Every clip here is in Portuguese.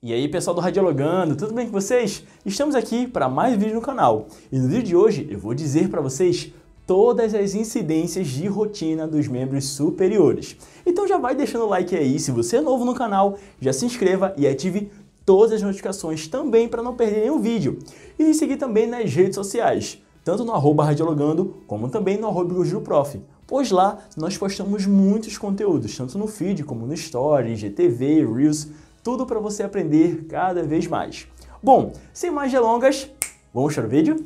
E aí pessoal do Radiologando, tudo bem com vocês? Estamos aqui para mais vídeo no canal e no vídeo de hoje eu vou dizer para vocês todas as incidências de rotina dos membros superiores. Então já vai deixando o like aí, se você é novo no canal, já se inscreva e ative todas as notificações também para não perder nenhum vídeo. E me seguir também nas redes sociais, tanto no @radiologando como também no @biologiaprof. Pois lá nós postamos muitos conteúdos, tanto no feed como no Story, GTV, Reels, tudo para você aprender cada vez mais. Bom, sem mais delongas, vamos para o vídeo?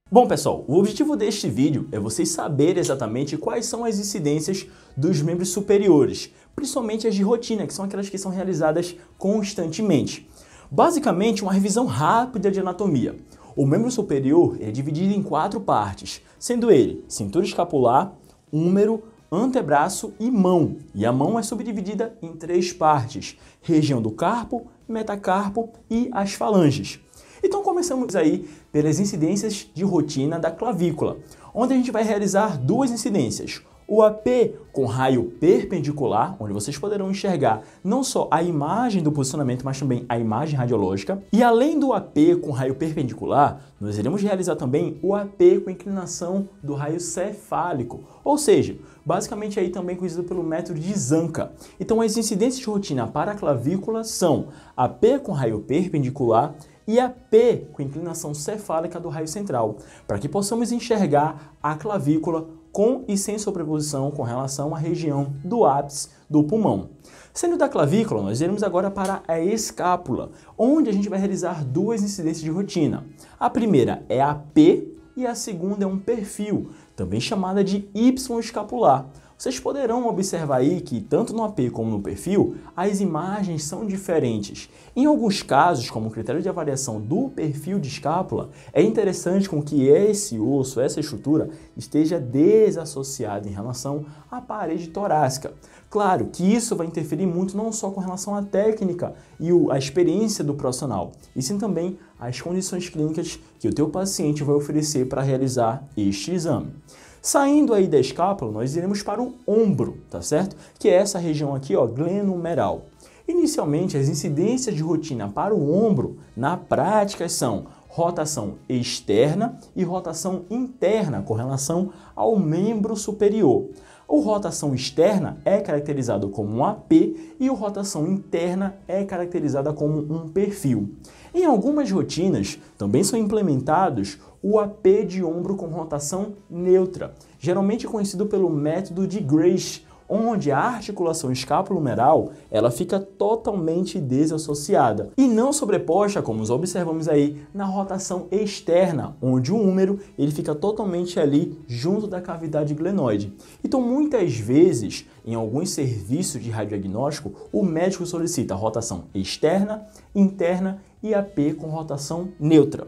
Bom pessoal, o objetivo deste vídeo é vocês saberem exatamente quais são as incidências dos membros superiores, principalmente as de rotina, que são aquelas que são realizadas constantemente. Basicamente, uma revisão rápida de anatomia. O membro superior é dividido em 4 partes, sendo ele cintura escapular, húmero, antebraço e mão. E a mão é subdividida em 3 partes, região do carpo, metacarpo e as falanges. Então começamos aí pelas incidências de rotina da clavícula, onde a gente vai realizar 2 incidências. O AP com raio perpendicular, onde vocês poderão enxergar não só a imagem do posicionamento, mas também a imagem radiológica. E além do AP com raio perpendicular, nós iremos realizar também o AP com inclinação do raio cefálico, ou seja, basicamente aí também conhecido pelo método de Zanca. Então as incidências de rotina para a clavícula são AP com raio perpendicular e AP com inclinação cefálica do raio central, para que possamos enxergar a clavícula com e sem sobreposição com relação à região do ápice do pulmão. Sendo da clavícula, nós iremos agora para a escápula, onde a gente vai realizar 2 incidências de rotina. A primeira é a P e a segunda é um perfil, também chamada de Y escapular. Vocês poderão observar aí que tanto no AP como no perfil, as imagens são diferentes. Em alguns casos, como critério de avaliação do perfil de escápula, é interessante com que esse osso, essa estrutura, esteja desassociada em relação à parede torácica. Claro que isso vai interferir muito não só com relação à técnica e a experiência do profissional, e sim também as condições clínicas que o teu paciente vai oferecer para realizar este exame. Saindo aí da escápula, nós iremos para o ombro, tá certo? Que é essa região aqui, ó, glenohumeral. Inicialmente, as incidências de rotina para o ombro, na prática, são rotação externa e rotação interna com relação ao membro superior. O rotação externa é caracterizado como um AP e o rotação interna é caracterizada como um perfil. Em algumas rotinas, também são implementados o AP de ombro com rotação neutra, geralmente conhecido pelo método de Grace, onde a articulação escapulohumeral ela fica totalmente desassociada e não sobreposta, como nós observamos aí, na rotação externa, onde o húmero ele fica totalmente ali junto da cavidade glenoide. Então, muitas vezes, em alguns serviços de radiodiagnóstico, o médico solicita rotação externa, interna e AP com rotação neutra.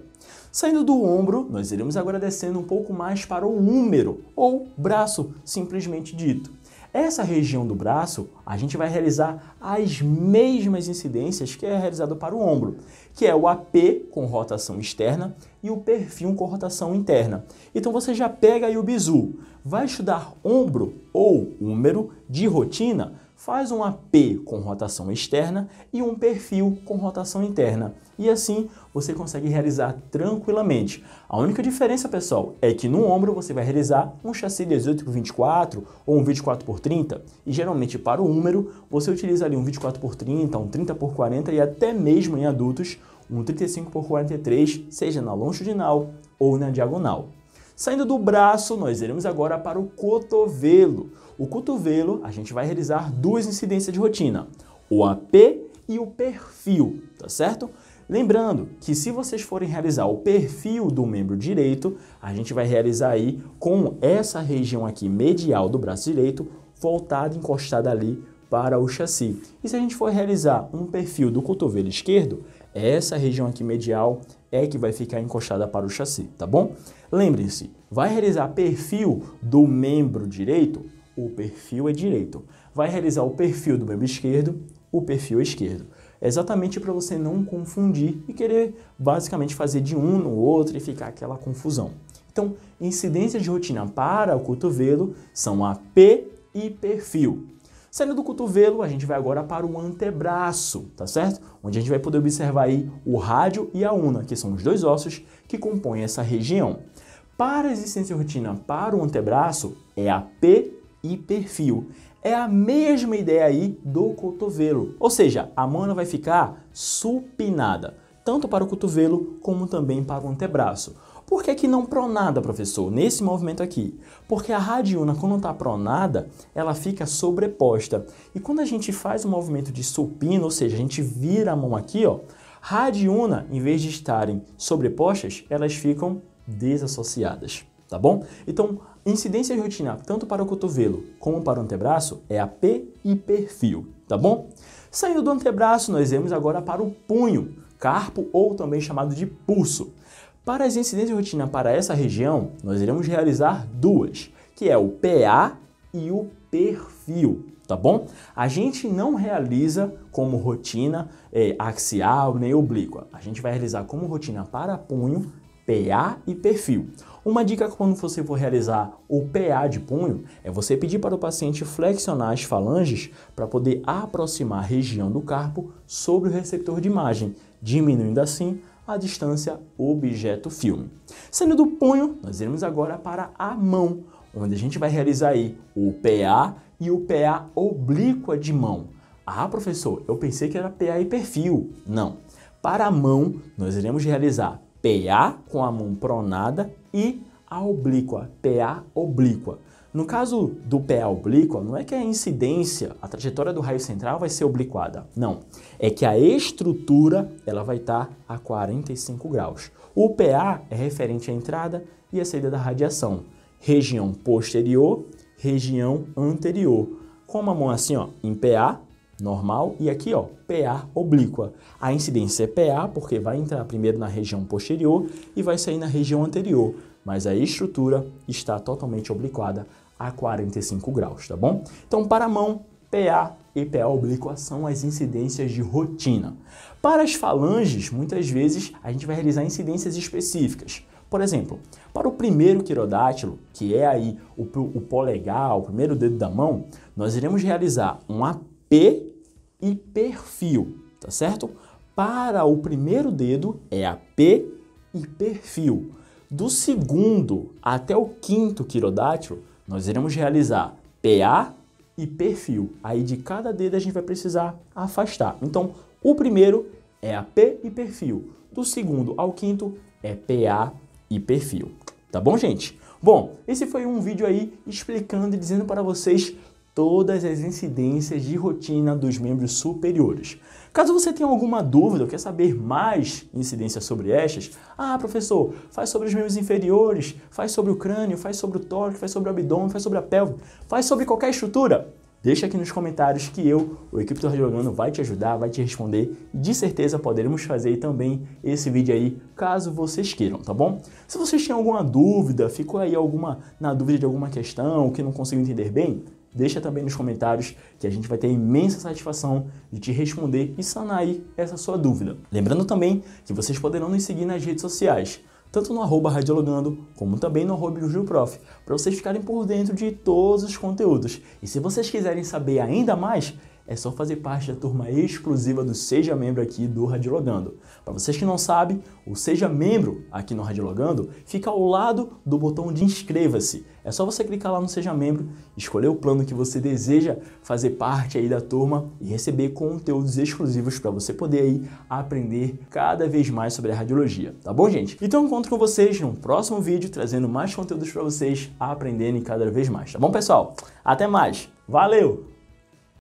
Saindo do ombro, nós iremos agora descendo um pouco mais para o húmero, ou braço, simplesmente dito. Essa região do braço, a gente vai realizar as mesmas incidências que é realizado para o ombro, que é o AP com rotação externa e o perfil com rotação interna. Então você já pega aí o bizu, vai estudar ombro ou húmero de rotina, faz um AP com rotação externa e um perfil com rotação interna. E assim você consegue realizar tranquilamente. A única diferença, pessoal, é que no ombro você vai realizar um chassi 18x24 ou um 24x30. E geralmente para o húmero você utiliza ali um 24x30, um 30x40 e até mesmo em adultos um 35x43, seja na longitudinal ou na diagonal. Saindo do braço, nós iremos agora para o cotovelo. O cotovelo, a gente vai realizar 2 incidências de rotina, o AP e o perfil, tá certo? Lembrando que se vocês forem realizar o perfil do membro direito, a gente vai realizar aí com essa região aqui medial do braço direito, voltada, encostada ali para o chassi. E se a gente for realizar um perfil do cotovelo esquerdo, essa região aqui medial é que vai ficar encostada para o chassi, tá bom? Lembrem-se, vai realizar perfil do membro direito, o perfil é direito. Vai realizar o perfil do membro esquerdo, o perfil é esquerdo. É exatamente para você não confundir e querer basicamente fazer de um no outro e ficar aquela confusão. Então, incidências de rotina para o cotovelo são a P hiperfio. Saindo do cotovelo, a gente vai agora para o antebraço, tá certo? Onde a gente vai poder observar aí o rádio e a una, que são os dois ossos que compõem essa região. Para a existência rotina para o antebraço, é a P hiperfio. É a mesma ideia aí do cotovelo, ou seja, a mão vai ficar supinada, tanto para o cotovelo como também para o antebraço. Por que não pronada, professor, nesse movimento aqui? Porque a radiuna, quando está pronada, ela fica sobreposta. E quando a gente faz o movimento de supino, ou seja, a gente vira a mão aqui, ó, radiuna, em vez de estarem sobrepostas, elas ficam desassociadas, tá bom? Então, incidência de rotina tanto para o cotovelo como para o antebraço é a P hiperfio, tá bom? Saindo do antebraço, nós vamos agora para o punho, carpo ou também chamado de pulso. Para as incidências de rotina para essa região, nós iremos realizar duas, que é o PA e o perfil, tá bom? A gente não realiza como rotina axial nem oblíqua. A gente vai realizar como rotina para punho, PA e perfil. Uma dica quando você for realizar o PA de punho é você pedir para o paciente flexionar as falanges para poder aproximar a região do carpo sobre o receptor de imagem, diminuindo assim a distância objeto-filme. Saindo do punho, nós iremos agora para a mão, onde a gente vai realizar aí o PA e o PA oblíqua de mão. Ah, professor, eu pensei que era PA e perfil. Não. Para a mão, nós iremos realizar PA com a mão pronada e a oblíqua, PA oblíqua. No caso do PA oblíqua, não é que a incidência, a trajetória do raio central vai ser obliquada. Não, é que a estrutura ela vai estar a 45 graus. O PA é referente à entrada e à saída da radiação. Região posterior, região anterior. Com uma mão assim, ó, em PA, normal, e aqui, ó, PA oblíqua. A incidência é PA porque vai entrar primeiro na região posterior e vai sair na região anterior, mas a estrutura está totalmente obliquada a 45 graus, tá bom? Então, para a mão, PA e PA oblíqua são as incidências de rotina. Para as falanges, muitas vezes, a gente vai realizar incidências específicas. Por exemplo, para o primeiro quirodátilo, que é aí o polegar, o primeiro dedo da mão, nós iremos realizar um AP e perfil, tá certo? Para o primeiro dedo é AP e perfil. Do segundo até o quinto quirodátilo, nós iremos realizar PA e perfil. Aí de cada dedo a gente vai precisar afastar. Então, o primeiro é AP e perfil. Do segundo ao quinto é PA e perfil. Tá bom, gente? Bom, esse foi um vídeo aí explicando e dizendo para vocês todas as incidências de rotina dos membros superiores. Caso você tenha alguma dúvida ou quer saber mais incidências sobre estas, professor, faz sobre os membros inferiores, faz sobre o crânio, faz sobre o tórax, faz sobre o abdômen, faz sobre a pelve, faz sobre qualquer estrutura, deixa aqui nos comentários que eu, a equipe do Radiologando, vai te ajudar, vai te responder e de certeza poderemos fazer também esse vídeo aí, caso vocês queiram, tá bom? Se vocês têm alguma dúvida, ficou aí na dúvida de alguma questão que não conseguiu entender bem, deixa também nos comentários que a gente vai ter imensa satisfação de te responder e sanar aí essa sua dúvida. Lembrando também que vocês poderão nos seguir nas redes sociais, tanto no @radiologando, como também no @biologiaprof, para vocês ficarem por dentro de todos os conteúdos. E se vocês quiserem saber ainda mais, é só fazer parte da turma exclusiva do Seja Membro aqui do Radiologando. Para vocês que não sabem, o Seja Membro aqui no Radiologando fica ao lado do botão de inscreva-se. É só você clicar lá no Seja Membro, escolher o plano que você deseja fazer parte aí da turma e receber conteúdos exclusivos para você poder aí aprender cada vez mais sobre a radiologia. Tá bom, gente? Então encontro com vocês no próximo vídeo, trazendo mais conteúdos para vocês aprenderem cada vez mais. Tá bom, pessoal? Até mais! Valeu!